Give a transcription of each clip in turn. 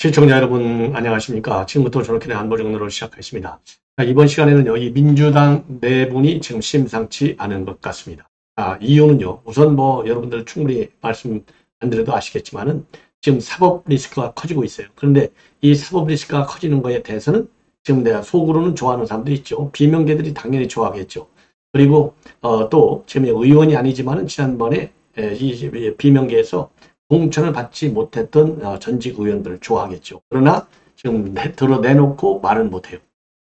시청자 여러분 안녕하십니까. 지금부터 저렇게 된 안보 정도로 시작하겠습니다. 이번 시간에는요, 이 민주당 내분이 지금 심상치 않은 것 같습니다. 이유는요, 우선 뭐 여러분들 충분히 말씀 안 드려도 아시겠지만은 지금 사법 리스크가 커지고 있어요. 그런데 이 사법 리스크가 커지는 거에 대해서는 지금 내가 속으로는 좋아하는 사람들이 있죠. 비명계들이 당연히 좋아하겠죠. 그리고 또 지금 의원이 아니지만은 지난번에 이 비명계에서 공천을 받지 못했던 전직 의원들을 좋아하겠죠. 그러나 지금 내놓고 말은 못해요.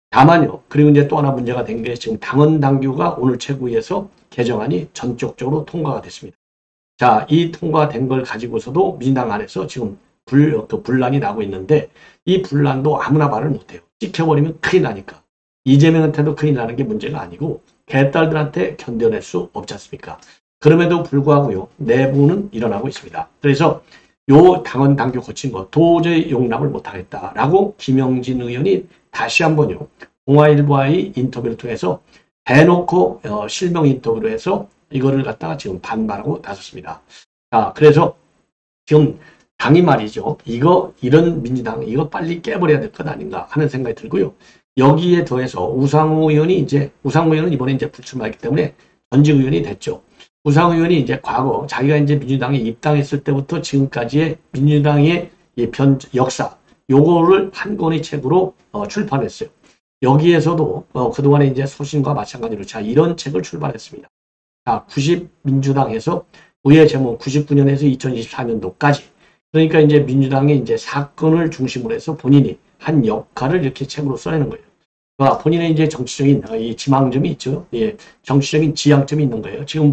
다만요. 그리고 이제 또 하나 문제가 된 게 지금 당헌 당규가 오늘 최고위에서 개정안이 전격적으로 통과가 됐습니다. 자, 이 통과된 걸 가지고서도 민주당 안에서 지금 분란이 나고 있는데 이 분란도 아무나 말을 못해요. 찍혀버리면 큰일 나니까. 이재명한테도 큰일 나는 게 문제가 아니고 개딸들한테 견뎌낼 수 없지 않습니까? 그럼에도 불구하고요, 내부는 일어나고 있습니다. 그래서 요 당헌 당규 고친 거 도저히 용납을 못하겠다라고 김영진 의원이 다시 한번요, 동아일보와의 인터뷰를 통해서 대놓고 실명 인터뷰로 해서 이거를 갖다가 지금 반발하고 나섰습니다. 자, 그래서 지금 당이 말이죠, 이런 민주당 이거 빨리 깨버려야 될 것 아닌가 하는 생각이 들고요. 여기에 더해서 우상호 의원은 이번에 이제 불출마했기 때문에 전직 의원이 됐죠. 우상호 의원이 이제 과거 자기가 이제 민주당에 입당했을 때부터 지금까지의 민주당의 역사, 요거를 한 권의 책으로 출판했어요. 여기에서도 그동안에 이제 소신과 마찬가지로 자, 이런 책을 출판했습니다. 자, 90 민주당에서 의회 제목 99년에서 2024년도까지, 그러니까 이제 민주당의 이제 사건을 중심으로 해서 본인이 한 역할을 이렇게 책으로 써내는 거예요. 본인의 이제 정치적인 이 지망점이 있죠. 예, 정치적인 지향점이 있는 거예요. 지금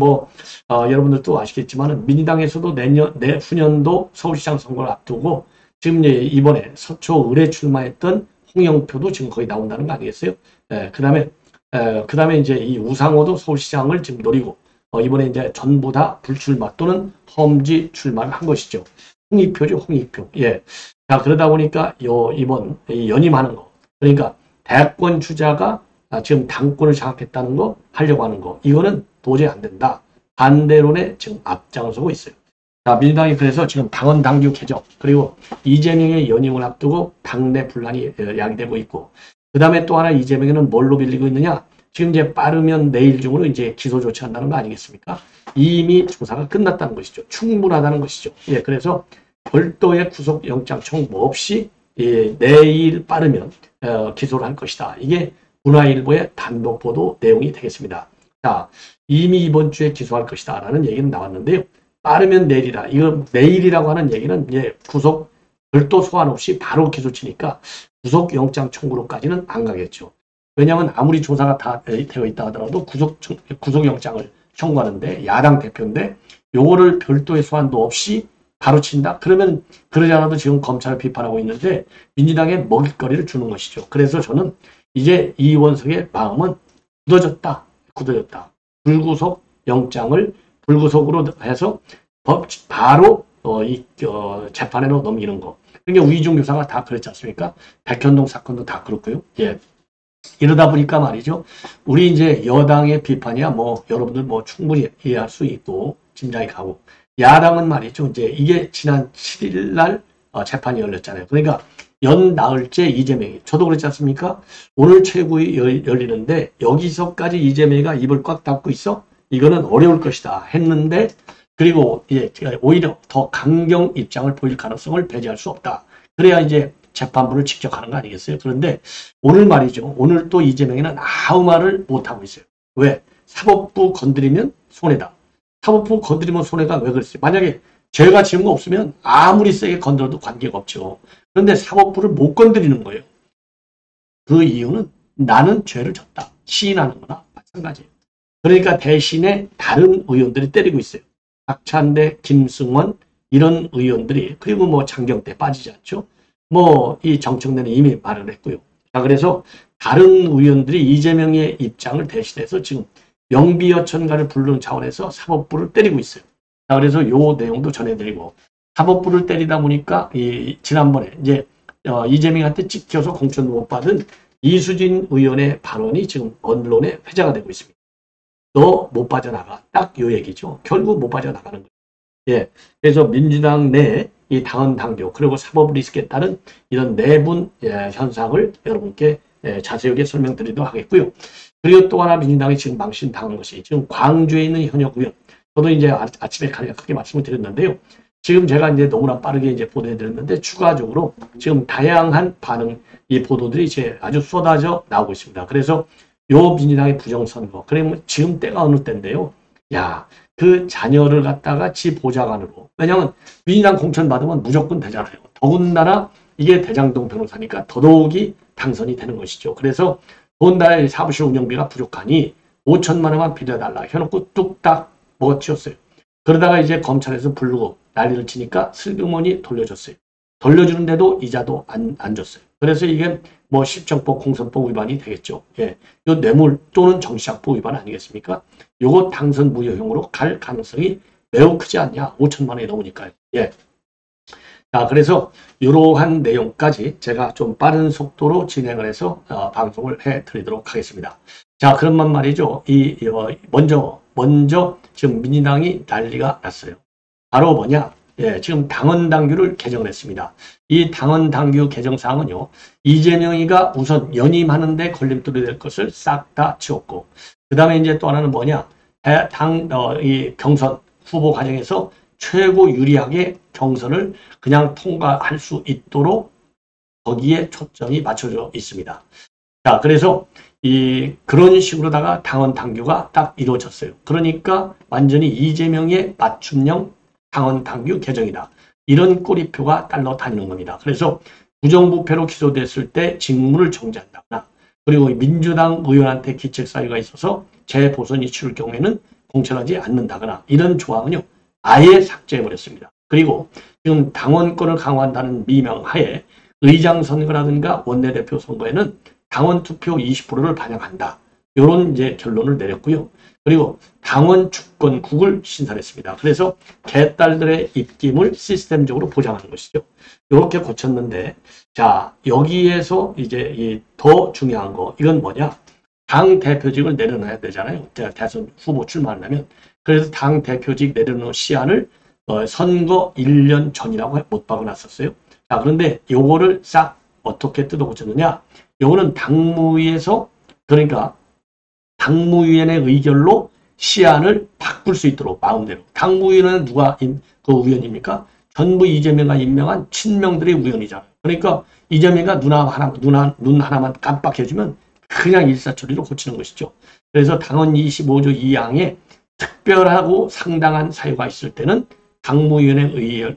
여러분들도 아시겠지만은 민주당에서도 내후년도 서울시장 선거를 앞두고 지금 이번에 서초 을에 출마했던 홍영표도 지금 거의 나온다는 거 아니겠어요? 예, 그다음에 이제 이 우상호도 서울시장을 지금 노리고 이번에 이제 전부 다 불출마 또는 험지 출마를 한 것이죠. 홍익표죠, 홍익표. 예. 자, 그러다 보니까 이번 연임하는 거, 그러니까 대권 주자가 지금 당권을 장악했다는 거, 하려고 하는 거, 이거는 도저히 안 된다. 반대론에 지금 앞장서고 있어요. 자, 민주당이 그래서 지금 당헌 당규 개정, 그리고 이재명의 연임을 앞두고 당내 분란이 야기되고 있고, 그 다음에 또 하나 이재명에는 뭘로 빌리고 있느냐? 지금 이제 빠르면 내일 중으로 이제 기소 조치한다는 거 아니겠습니까? 이미 조사가 끝났다는 것이죠. 충분하다는 것이죠. 예, 그래서 별도의 구속영장 청구 없이 내일 빠르면 기소를 할 것이다. 이게 문화일보의 단독 보도 내용이 되겠습니다. 자, 이미 이번 주에 기소할 것이다 라는 얘기는 나왔는데요. 빠르면 내일이다. 이거 내일이라고 하는 얘기는 구속 별도 소환 없이 바로 기소치니까 구속영장 청구로까지는 안 가겠죠. 왜냐하면 아무리 조사가 다 되어 있다 하더라도 구속영장을 청구하는데 야당 대표인데 요거를 별도의 소환도 없이 바로 친다? 그러면 그러지 않아도 지금 검찰을 비판하고 있는데 민주당에 먹잇거리를 주는 것이죠. 그래서 저는 이제 이원석의 마음은 굳어졌다. 불구속 영장을 불구속으로 해서 바로 재판으로 넘기는 거. 그러니까 우이중 교사가 다 그랬지 않습니까? 백현동 사건도 다 그렇고요. 예. 이러다 보니까 말이죠. 우리 이제 여당의 비판이야 여러분들 충분히 이해할 수 있고 짐작이 가고, 야당은 말이죠. 이제 이게 지난 7일 날 재판이 열렸잖아요. 그러니까 연나흘째 이재명이, 저도 그렇지 않습니까? 오늘 최고위 열리는데 여기서까지 이재명이가 입을 꽉 닫고 있어? 이거는 어려울 것이다 했는데, 그리고 오히려 더 강경 입장을 보일 가능성을 배제할 수 없다. 그래야 이제 재판부를 직접 하는 거 아니겠어요? 그런데 오늘 말이죠. 오늘 또 이재명이는 아무 말을 못하고 있어요. 왜? 사법부 건드리면 손해다. 사법부 건드리면 손해가 왜 그랬어요? 만약에 죄가 지은 거 없으면 아무리 세게 건드려도 관계가 없죠. 그런데 사법부를 못 건드리는 거예요. 그 이유는 나는 죄를 졌다. 시인하는 거나 마찬가지예요. 그러니까 대신에 다른 의원들이 때리고 있어요. 박찬대, 김승원 이런 의원들이, 그리고 장경태 빠지지 않죠. 이 정청래는 이미 말을 했고요. 자, 그래서 다른 의원들이 이재명의 입장을 대신해서 지금 명비여천가를 부르는 차원에서 사법부를 때리고 있어요. 자, 그래서 요 내용도 전해드리고, 사법부를 때리다 보니까 지난번에 이제 이재명한테 찍혀서 공천을 못 받은 이수진 의원의 발언이 지금 언론에 회자가 되고 있습니다. 너 못 빠져나가. 딱 요 얘기죠. 결국 못 빠져나가는 거예요. 예. 그래서 민주당 내 이 당헌 당규 그리고 사법 리스크에 따른 이런 내분 현상을 여러분께 자세하게 설명드리도록 하겠고요. 그리고 또 하나 민주당이 지금 망신당한 것이 지금 광주에 있는 현역 의원, 저도 이제 아침에 크게 말씀을 드렸는데요. 지금 제가 이제 너무나 빠르게 이제 보도해드렸는데 추가적으로 지금 다양한 반응, 이 보도들이 이제 아주 쏟아져 나오고 있습니다. 그래서 요 민주당의 부정선거, 그러면 지금 때가 어느 때인데요. 야, 그 자녀를 갖다가 지 보좌관으로, 왜냐하면 민주당 공천 받으면 무조건 되잖아요. 더군다나 이게 대장동 변호사니까 더더욱이 당선이 되는 것이죠. 그래서 더군다나 사무실 운영비가 부족하니 5천만 원만 빌려달라 해놓고 뚝딱 먹어치웠어요. 그러다가 이제 검찰에서 부르고 난리를 치니까 슬그머니 돌려줬어요. 돌려주는데도 이자도 안 줬어요. 그래서 이게 뭐 십정법 공선법 위반이 되겠죠. 예, 요 뇌물 또는 정치자금법 위반 아니겠습니까? 요거 당선 무효형으로 갈 가능성이 매우 크지 않냐? 5천만 원이 넘으니까요. 예. 자, 그래서 이러한 내용까지 제가 좀 빠른 속도로 진행을 해서 방송을 해드리도록 하겠습니다. 자, 그런만 말이죠. 먼저 지금 민주당이 난리가 났어요. 바로 뭐냐? 예, 지금 당헌 당규를 개정을 했습니다. 이 당헌 당규 개정 사항은요, 이재명이가 우선 연임하는데 걸림돌이 될 것을 싹 다 지웠고, 그 다음에 이제 또 하나는 뭐냐? 이 경선 후보 과정에서 최고 유리하게 경선을 그냥 통과할 수 있도록 거기에 초점이 맞춰져 있습니다. 자, 그래서 그런 식으로다가 당헌 당규가 딱 이루어졌어요. 그러니까 완전히 이재명의 맞춤형 당헌 당규 개정이다. 이런 꼬리표가 달러 다니는 겁니다. 그래서 부정부패로 기소됐을 때 직무를 정지한다거나, 그리고 민주당 의원한테 기책 사유가 있어서 재보선이 치를 경우에는 공천하지 않는다거나, 이런 조항은요 아예 삭제해버렸습니다. 그리고 지금 당원권을 강화한다는 미명하에 의장 선거라든가 원내대표 선거에는 당원 투표 20%를 반영한다. 이런 이제 결론을 내렸고요. 그리고 당원 주권국을 신설했습니다. 그래서 개딸들의 입김을 시스템적으로 보장하는 것이죠. 이렇게 고쳤는데, 자, 여기에서 이제 더 중요한 거, 이건 뭐냐? 당 대표직을 내려놔야 되잖아요. 대선 후보 출마하려면. 그래서 당 대표직 내려놓은 시한을 선거 1년 전이라고 못 박아놨었어요. 자, 그런데 요거를 싹 어떻게 뜯어 고쳤느냐? 요거는 당무위에서, 그러니까 당무위원회 의결로 시한을 바꿀 수 있도록 마음대로. 당무위원회는 누가 그 위원입니까? 전부 이재명가 임명한 친명들의 위원이잖아요. 그러니까 이재명가 눈 하나만 깜빡해주면 그냥 일사천리로 고치는 것이죠. 그래서 당헌 25조 2항에 특별하고 상당한 사유가 있을 때는 당무위원회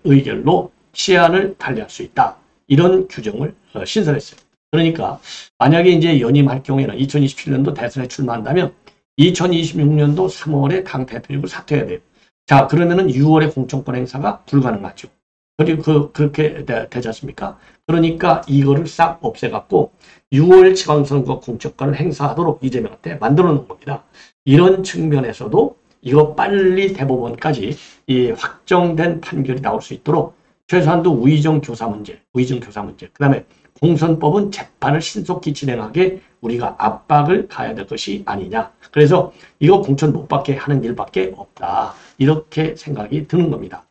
의결로 시한을 달리할 수 있다. 이런 규정을 신설했어요. 그러니까 만약에 이제 연임할 경우에는 2027년도 대선에 출마한다면 2026년도 3월에 당 대표직을 사퇴해야 돼요. 자, 그러면은 6월에 공천권 행사가 불가능하죠. 그리고 그렇게 되지 않습니까? 그러니까 이거를 싹 없애갖고 6월 지방선거 공천권을 행사하도록 이재명한테 만들어 놓은 겁니다. 이런 측면에서도 이거 빨리 대법원까지 이 확정된 판결이 나올 수 있도록 최소한도 우의정 교사 문제, 그 다음에 공선법은 재판을 신속히 진행하게 우리가 압박을 가야 될 것이 아니냐. 그래서 이거 공천 못 받게 하는 일밖에 없다. 이렇게 생각이 드는 겁니다.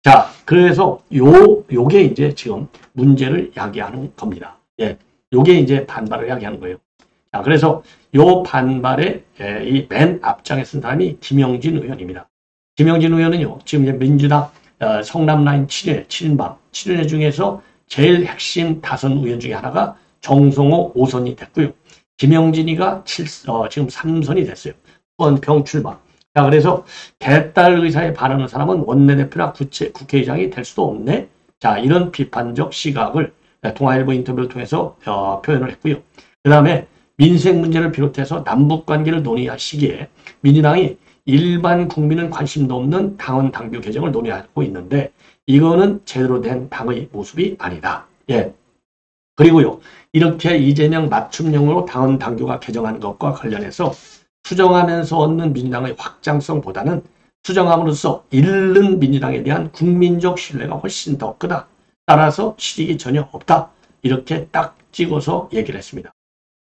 자, 그래서 요게 이제 지금 문제를 야기하는 겁니다. 예, 요게 이제 반발을 야기하는 거예요. 자, 그래서 요 반발에 이 맨 앞장에 쓴 사람이 김영진 의원입니다. 김영진 의원은요, 지금 이제 민주당 성남 라인 7인회 중에서 제일 핵심 다선 의원 중에 하나가 정성호 5선이 됐고요. 김영진이가 지금 3선이 됐어요. 후원평 출마. 자, 그래서 개딸 의사에 반하는 사람은 원내대표나 국회의장이 될 수도 없네. 자, 이런 비판적 시각을 동아일보 인터뷰를 통해서 표현을 했고요. 그 다음에 민생 문제를 비롯해서 남북관계를 논의할 시기에 민주당이 일반 국민은 관심도 없는 당헌 당규 개정을 논의하고 있는데 이거는 제대로 된 당의 모습이 아니다. 예. 그리고요, 이렇게 이재명 맞춤형으로 당헌 당규가 개정한 것과 관련해서 수정하면서 얻는 민주당의 확장성보다는 수정함으로써 잃는 민주당에 대한 국민적 신뢰가 훨씬 더 크다. 따라서 실익이 전혀 없다. 이렇게 딱 찍어서 얘기를 했습니다.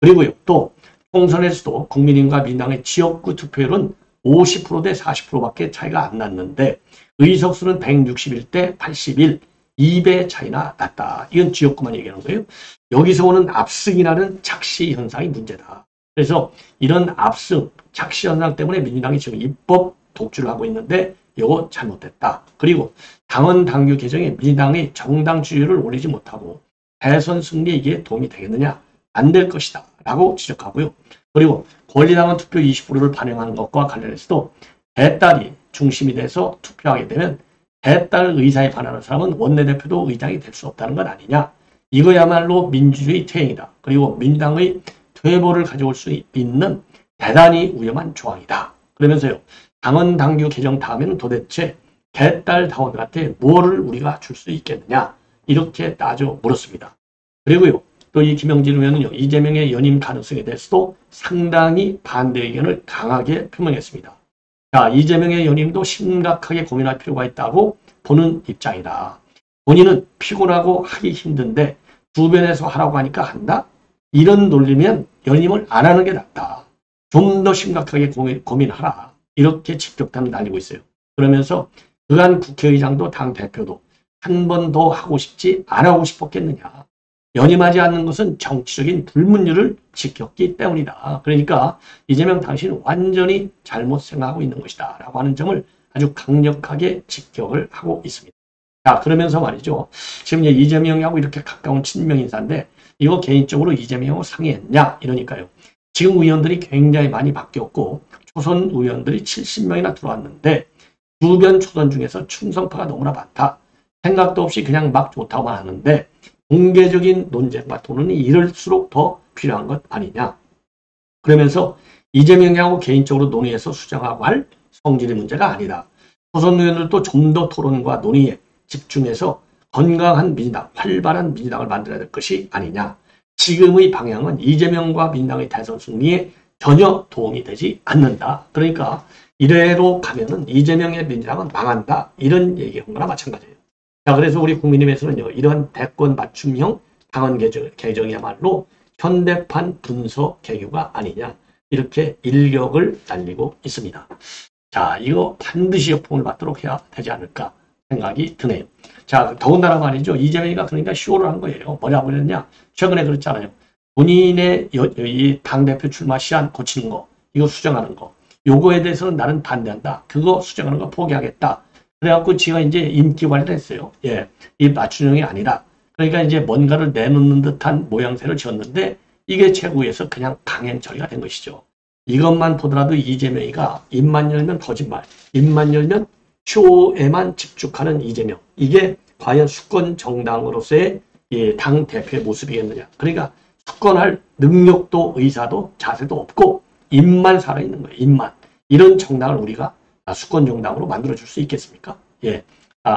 그리고요, 또 총선에서도 국민의힘과 민주당의 지역구 투표율은 50% 대 40%밖에 차이가 안 났는데 의석수는 161대 81, 2배 차이나 났다. 이건 지역구만 얘기하는 거예요. 여기서 오는 압승이라는 착시 현상이 문제다. 그래서 이런 압승, 착시 현상 때문에 민주당이 지금 입법 독주를 하고 있는데 이거 잘못됐다. 그리고 당원 당규 개정에 민주당의 정당 지지율을 올리지 못하고 대선 승리에 이게 도움이 되겠느냐? 안 될 것이다. 라고 지적하고요. 그리고 권리당원 투표 20%를 반영하는 것과 관련해서도 대딸이 중심이 돼서 투표하게 되면 대딸 의사에 반하는 사람은 원내대표도 의장이 될 수 없다는 것 아니냐. 이거야말로 민주주의 퇴행이다. 그리고 민주당의 퇴보를 가져올 수 있는 대단히 위험한 조항이다. 그러면서요. 당원 당규 개정 다음에는 도대체 대딸 당원들한테 뭐를 우리가 줄 수 있겠느냐. 이렇게 따져 물었습니다. 그리고요. 또 이 김영진 의원은요. 이재명의 연임 가능성에 대해서도 상당히 반대 의견을 강하게 표명했습니다. 자, 이재명의 연임도 심각하게 고민할 필요가 있다고 보는 입장이다. 본인은 피곤하고 하기 힘든데 주변에서 하라고 하니까 한다? 이런 논리면 연임을 안 하는 게 낫다. 좀 더 심각하게 고민하라. 이렇게 직격탄을 날리고 있어요. 그러면서 그간 국회의장도 당대표도 한 번 더 하고 싶지 안 하고 싶었겠느냐. 연임하지 않는 것은 정치적인 불문율을 지켰기 때문이다. 그러니까 이재명 당신은 완전히 잘못 생각하고 있는 것이다. 라고 하는 점을 아주 강력하게 직격을 하고 있습니다. 자, 그러면서 말이죠. 지금 이재명하고 이렇게 가까운 친명 인사인데 이거 개인적으로 이재명하고 상의했냐? 이러니까요. 지금 의원들이 굉장히 많이 바뀌었고 초선 의원들이 70명이나 들어왔는데 주변 초선 중에서 충성파가 너무나 많다. 생각도 없이 그냥 막 좋다고만 하는데 공개적인 논쟁과 토론이 이럴수록 더 필요한 것 아니냐. 그러면서 이재명하고 개인적으로 논의해서 수정하고 할 성질의 문제가 아니다. 초선 의원들도 좀 더 토론과 논의에 집중해서 건강한 민주당, 활발한 민주당을 만들어야 될 것이 아니냐. 지금의 방향은 이재명과 민주당의 대선 승리에 전혀 도움이 되지 않는다. 그러니까 이래로 가면은 이재명의 민주당은 망한다. 이런 얘기한 거나 마찬가지예요. 자, 그래서 우리 국민의힘에서는요, 이런 대권 맞춤형 당원 개정이야말로 현대판 분서 개교가 아니냐. 이렇게 일격을 날리고 있습니다. 자, 이거 반드시 역풍을 받도록 해야 되지 않을까 생각이 드네요. 자, 더군다나 말이죠. 이재명이가 그러니까 쇼를 한 거예요. 뭐라고 그랬냐. 최근에 그랬잖아요. 본인의 이 당대표 출마 시한 고치는 거, 이거 수정하는 거, 요거에 대해서는 나는 반대한다. 그거 수정하는 거 포기하겠다. 그래갖고 지가 이제 인기 관리를 했어요. 예, 이 맞춤형이 아니라. 그러니까 이제 뭔가를 내놓는 듯한 모양새를 지었는데 이게 최고위에서 그냥 강행 처리가 된 것이죠. 이것만 보더라도 이재명이가 입만 열면 거짓말, 입만 열면 쇼에만 집중하는 이재명. 이게 과연 수권 정당으로서의 당 대표의 모습이겠느냐. 그러니까 수권할 능력도 의사도 자세도 없고 입만 살아있는 거예요. 입만. 이런 정당을 우리가 수권 정당으로 만들어줄 수 있겠습니까? 예.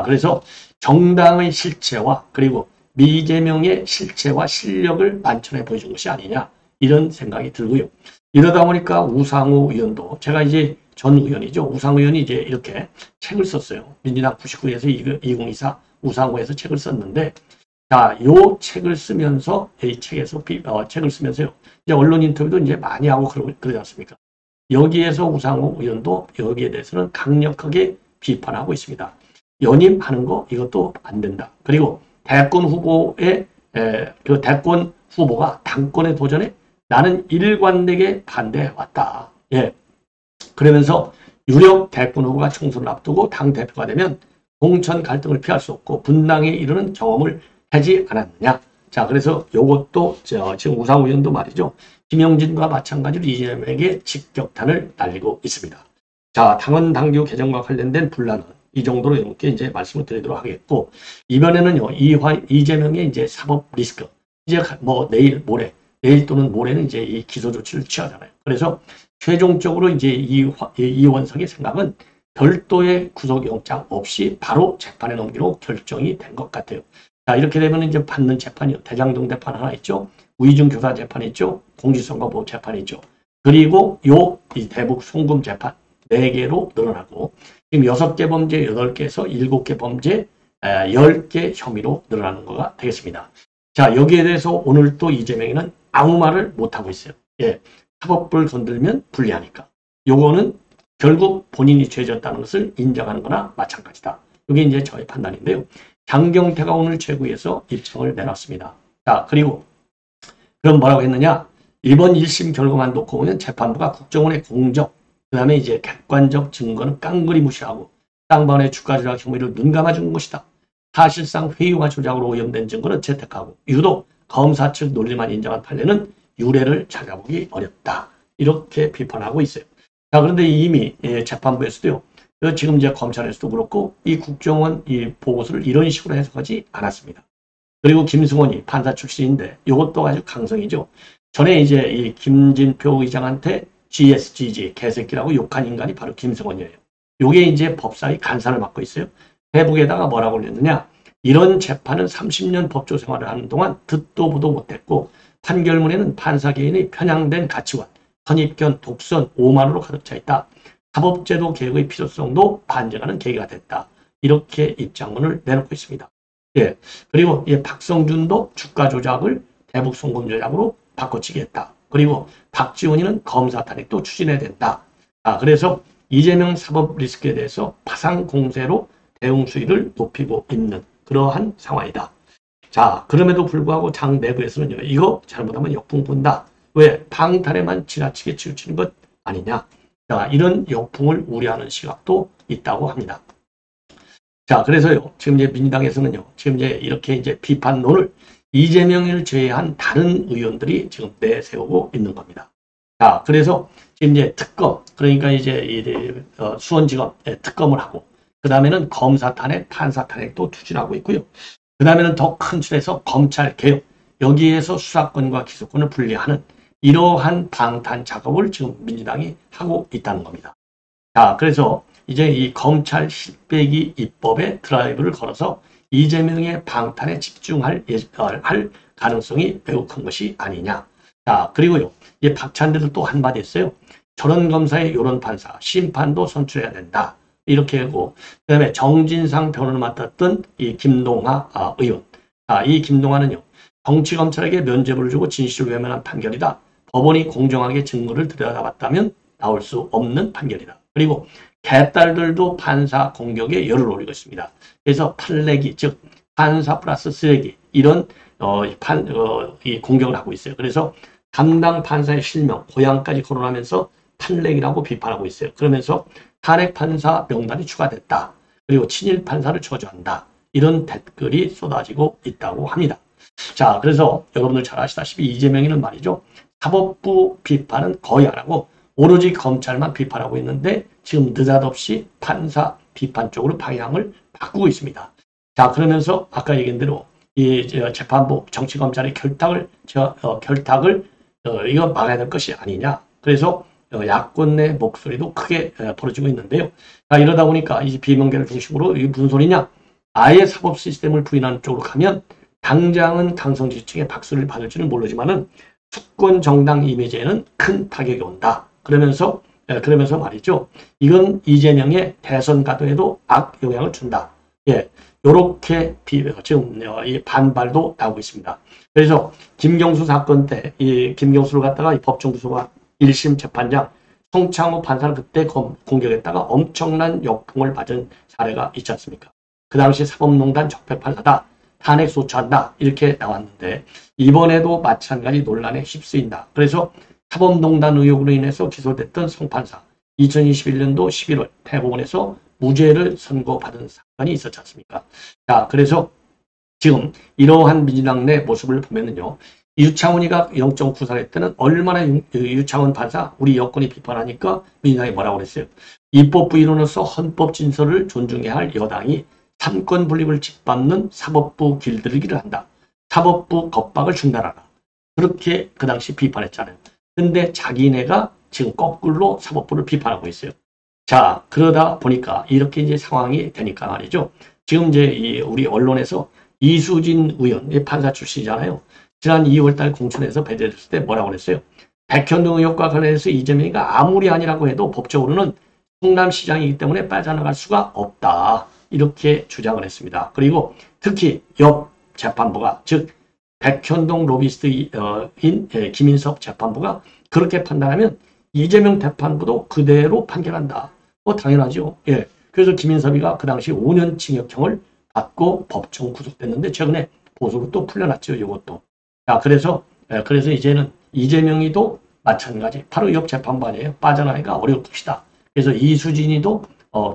그래서 정당의 실체와 그리고 이재명의 실체와 실력을 만천해 보여준 것이 아니냐. 이런 생각이 들고요. 이러다 보니까 우상호 의원도 제가 이제 전 의원이죠. 우상호 의원이 이제 이렇게 책을 썼어요. 민주당 99에서 2024 우상호에서 책을 썼는데 자, 요 책을 쓰면서 이 책에서 책을 쓰면서요. 이제 언론 인터뷰도 이제 많이 하고 그러지 않습니까? 여기에서 우상호 의원도 여기에 대해서는 강력하게 비판하고 있습니다. 연임하는 거 이것도 안 된다. 그리고 대권 후보의 그 대권 후보가 당권에 도전에 나는 일관되게 반대해왔다. 예. 그러면서 유력 대권 후보가 총선을 앞두고 당 대표가 되면 공천 갈등을 피할 수 없고 분당에 이르는 경험을 하지 않았느냐. 자, 그래서 요것도 지금 우상호 의원도 말이죠. 김영진과 마찬가지로 이재명에게 직격탄을 날리고 있습니다. 자, 당원 당규 개정과 관련된 분란은 이 정도로 이렇게 이제 말씀을 드리도록 하겠고, 이번에는요, 이재명의 이제 사법 리스크, 이제 뭐 내일 또는 모레는 이제 이 기소 조치를 취하잖아요. 그래서 최종적으로 이제 이원석의 생각은 별도의 구속영장 없이 바로 재판에 넘기로 결정이 된 것 같아요. 자, 이렇게 되면 이제 받는 재판이요. 대장동 재판 하나 있죠. 위중교사 재판이 있죠. 공직선거법 재판이 있죠. 그리고 이 대북 송금 재판 4개로 늘어나고 지금 6개 범죄 8개에서 7개 범죄 10개 혐의로 늘어나는 거가 되겠습니다. 자, 여기에 대해서 오늘 또 이재명이는 아무 말을 못하고 있어요. 예, 사법부를 건들면 불리하니까. 요거는 결국 본인이 죄졌다는 것을 인정하는 거나 마찬가지다. 이게 이제 저의 판단인데요. 장경태가 오늘 최고위에서 입장을 내놨습니다. 자, 그리고 그럼 뭐라고 했느냐? 이번 1심 결과만 놓고 보면 재판부가 국정원의 공적, 그 다음에 이제 객관적 증거는 깡그리 무시하고 쌍방의 주가 조작 혐의를 눈감아준 것이다. 사실상 회유와 조작으로 오염된 증거는 채택하고 유독 검사 측 논리만 인정한 판례는 유례를 찾아보기 어렵다. 이렇게 비판하고 있어요. 자, 그런데 이미 재판부에서도요. 지금 이제 검찰에서도 그렇고 이 국정원 이 보고서를 이런 식으로 해석하지 않았습니다. 그리고 김승원이 판사 출신인데 이것도 아주 강성이죠. 전에 이제 이 김진표 의장한테 GSGG 개새끼라고 욕한 인간이 바로 김승원이에요. 요게 이제 법사위 간사를 맡고 있어요. 페북에다가 뭐라고 올렸느냐. 이런 재판은 30년 법조 생활을 하는 동안 듣도 보도 못했고 판결문에는 판사 개인의 편향된 가치관, 선입견, 독선, 오만으로 가득 차 있다. 사법제도 개혁의 필요성도 반증하는 계기가 됐다. 이렇게 입장문을 내놓고 있습니다. 예. 그리고 박성준도 주가 조작을 대북 송금 조작으로 바꿔치기 했다. 그리고 박지원이는 검사 탄핵도 추진해야 된다. 그래서 이재명 사법 리스크에 대해서 파상 공세로 대응 수위를 높이고 있는 그러한 상황이다. 자, 그럼에도 불구하고 당 내부에서는요, 이거 잘못하면 역풍 분다. 왜? 방탄에만 지나치게 치우치는 것 아니냐. 자, 이런 역풍을 우려하는 시각도 있다고 합니다. 자, 그래서요, 지금 이제 민주당에서는요, 지금 이제 이렇게 이제 비판론을 이재명을 제외한 다른 의원들이 지금 내세우고 있는 겁니다. 자, 그래서 지금 이제 특검, 그러니까 이제 수원지검 특검을 하고, 그 다음에는 검사 탄핵, 판사 탄핵도 추진하고 있고요. 그 다음에는 더 큰 틀에서 검찰 개혁, 여기에서 수사권과 기소권을 분리하는 이러한 방탄 작업을 지금 민주당이 하고 있다는 겁니다. 자, 그래서 이제 이 검찰 10배기 입법에 드라이브를 걸어서 이재명의 방탄에 집중할 할 가능성이 매우 큰 것이 아니냐. 자, 그리고요, 이 박찬대도 또 한마디 했어요. 저런 검사의 요런 판사, 심판도 선출해야 된다. 이렇게 하고, 그 다음에 정진상 변호를 맡았던 이 김동하 의원. 이 김동하는요, 정치검찰에게 면죄부를 주고 진실을 외면한 판결이다. 법원이 공정하게 증거를 들여다봤다면 나올 수 없는 판결이다. 그리고 개딸들도 판사 공격에 열을 올리고 있습니다. 그래서 판례기, 즉 판사 플러스 쓰레기 이런 이 공격을 하고 있어요. 그래서 담당 판사의 실명, 고향까지 거론하면서 판례기라고 비판하고 있어요. 그러면서 탄핵 판사 명단이 추가됐다. 그리고 친일 판사를 저주한다. 이런 댓글이 쏟아지고 있다고 합니다. 자, 그래서 여러분들 잘 아시다시피 이재명이는 말이죠. 사법부 비판은 거의 안 하고 오로지 검찰만 비판하고 있는데 지금 느닷없이 판사 비판 쪽으로 방향을 바꾸고 있습니다. 자, 그러면서 아까 얘기한 대로 이 재판부 정치검찰의 결탁을 이거 막아야 될 것이 아니냐. 그래서 야권 내 목소리도 크게 벌어지고 있는데요. 자, 이러다 보니까 이 비명계를 중심으로 이게 무슨 소리냐. 아예 사법 시스템을 부인하는 쪽으로 가면 당장은 강성 지지층의 박수를 받을지는 모르지만은 수권 정당 이미지에는 큰 타격이 온다. 그러면서 말이죠. 이건 이재명의 대선 가도에도 악 영향을 준다. 예, 요렇게 지금 이 반발도 나오고 있습니다. 그래서 김경수 사건 때 이 김경수를 갖다가 이 법정구소가 1심 재판장 송창호 판사를 그때 공격했다가 엄청난 역풍을 맞은 사례가 있지 않습니까? 그 당시 사법농단 적폐판사다. 탄핵 소추한다. 이렇게 나왔는데 이번에도 마찬가지 논란에 휩쓰인다. 그래서 사법농단 의혹으로 인해서 기소됐던 송 판사 2021년도 11월 대법원에서 무죄를 선고받은 사건이 있었지 않습니까? 자, 그래서 지금 이러한 민주당 내 모습을 보면은요. 유창훈이가 영장 구사할 때는 얼마나 유창훈 판사 우리 여권이 비판하니까 민주당이 뭐라고 그랬어요? 입법부 일원으로서 헌법 진설을 존중해야 할 여당이 삼권 분립을 짓밟는 사법부 길들이기를 한다. 사법부 겁박을 중단하라. 그렇게 그 당시 비판했잖아요. 근데 자기네가 지금 거꾸로 사법부를 비판하고 있어요. 자, 그러다 보니까 이렇게 이제 상황이 되니까 말이죠. 지금 이제 우리 언론에서 이수진 의원, 판사 출신이잖아요. 지난 2월달 공천에서 배제됐을 때 뭐라고 그랬어요? 백현동 의혹과 관련해서 이재명이가 아무리 아니라고 해도 법적으로는 성남시장이기 때문에 빠져나갈 수가 없다. 이렇게 주장을 했습니다. 그리고 특히 옆 재판부가 즉 백현동 로비스트인 김인석 재판부가 그렇게 판단하면 이재명 재판부도 그대로 판결한다. 당연하죠. 예. 그래서 김인섭이가 그 당시 5년 징역형을 받고 법정 구속됐는데 최근에 보수로 또 풀려났죠. 이것도. 자, 그래서 이제는 이재명이도 마찬가지. 바로 이업 재판반이에요. 빠져나가기가 어려울 것이다. 그래서 이수진이도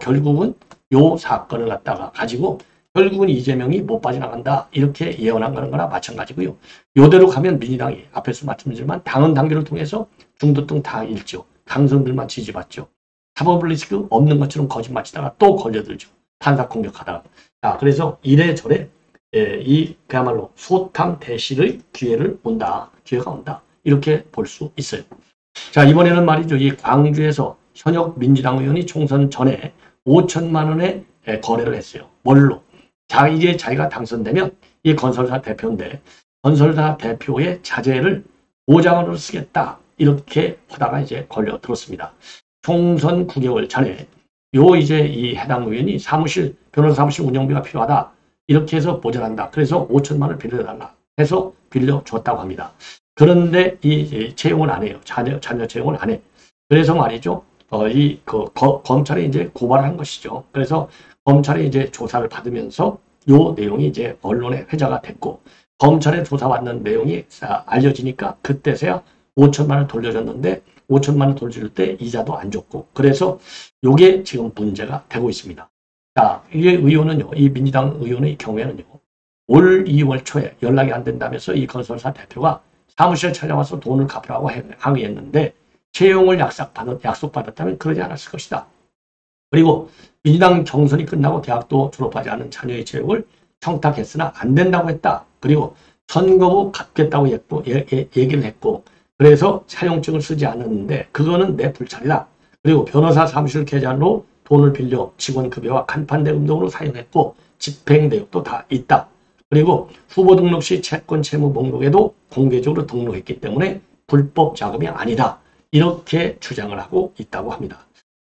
결국은 요 사건을 갖다가 가지고 결국은 이재명이 못 빠져나간다. 이렇게 예언한 거나 마찬가지고요. 요대로 가면 민주당이 앞에서 말씀드렸지만 당헌 단계를 통해서 중도 등 다 잃죠. 당선들만 지지받죠. 사법 리스크 없는 것처럼 거짓말치다가 또 걸려들죠. 판사 공격하다가. 자, 그래서 이래저래 이 그야말로 소탕대실의 기회가 온다. 이렇게 볼 수 있어요. 자, 이번에는 말이죠. 이 광주에서 현역 민주당 의원이 총선 전에 5천만 원의 거래를 했어요. 뭘로? 이제 자기가 당선되면 이 건설사 대표인데 건설사 대표의 자재를 보장으로 쓰겠다. 이렇게 하다가 이제 걸려 들었습니다. 총선 9개월 전에 이제 이 해당 의원이 변호사 사무실 운영비가 필요하다. 이렇게 해서 보전한다. 그래서 5천만 원을 빌려달라 해서 빌려줬다고 합니다. 그런데 이 채용을 안 해요. 자녀 채용을 안 해. 그래서 말이죠. 검찰에 이제 고발한 것이죠. 그래서 검찰이 이제 조사를 받으면서 요 내용이 이제 언론에 회자가 됐고 검찰에 조사받는 내용이 알려지니까 그때서야 5천만 원을 돌려줬는데 5천만 원 돌려줄 때 이자도 안 줬고 그래서 요게 지금 문제가 되고 있습니다. 자, 이게 의원은요, 이 민주당 의원의 경우에는요, 올 2월 초에 연락이 안 된다면서 이 건설사 대표가 사무실에 찾아와서 돈을 갚으라고 항의했는데 채용을 약속받았다면 그러지 않았을 것이다. 그리고 민주당 경선이 끝나고 대학도 졸업하지 않은 자녀의 채용을 청탁했으나 안 된다고 했다. 그리고 선거 후 갚겠다고 얘기를 했고 그래서 사용증을 쓰지 않았는데 그거는 내 불찰이다. 그리고 변호사 사무실 계좌로 돈을 빌려 직원급여와 간판대금 등으로 사용했고 집행 내역도 다 있다. 그리고 후보 등록 시 채권 채무 목록에도 공개적으로 등록했기 때문에 불법 자금이 아니다. 이렇게 주장을 하고 있다고 합니다.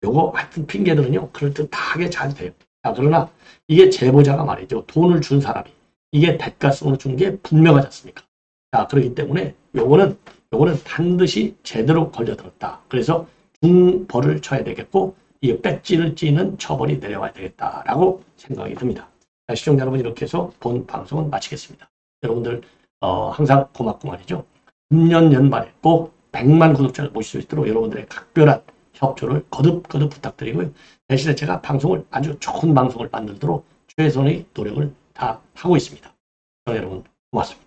요거 하여튼 핑계들은요. 그럴듯하게 잘 돼요. 자, 그러나 이게 제보자가 말이죠. 돈을 준 사람이 이게 대가성으로 준 게 분명하지 않습니까? 자, 그렇기 때문에 요거는 반드시 제대로 걸려들었다. 그래서 중벌을 쳐야 되겠고 이 배지를 찌는 처벌이 내려와야 되겠다라고 생각이 듭니다. 자, 시청자 여러분 이렇게 해서 본 방송은 마치겠습니다. 여러분들 항상 고맙고 말이죠. 금년 연말에 꼭 100만 구독자를 모실 수 있도록 여러분들의 각별한 협조를 거듭 부탁드리고요. 대신에 제가 방송을 아주 좋은 방송을 만들도록 최선의 노력을 다 하고 있습니다. 여러분 고맙습니다.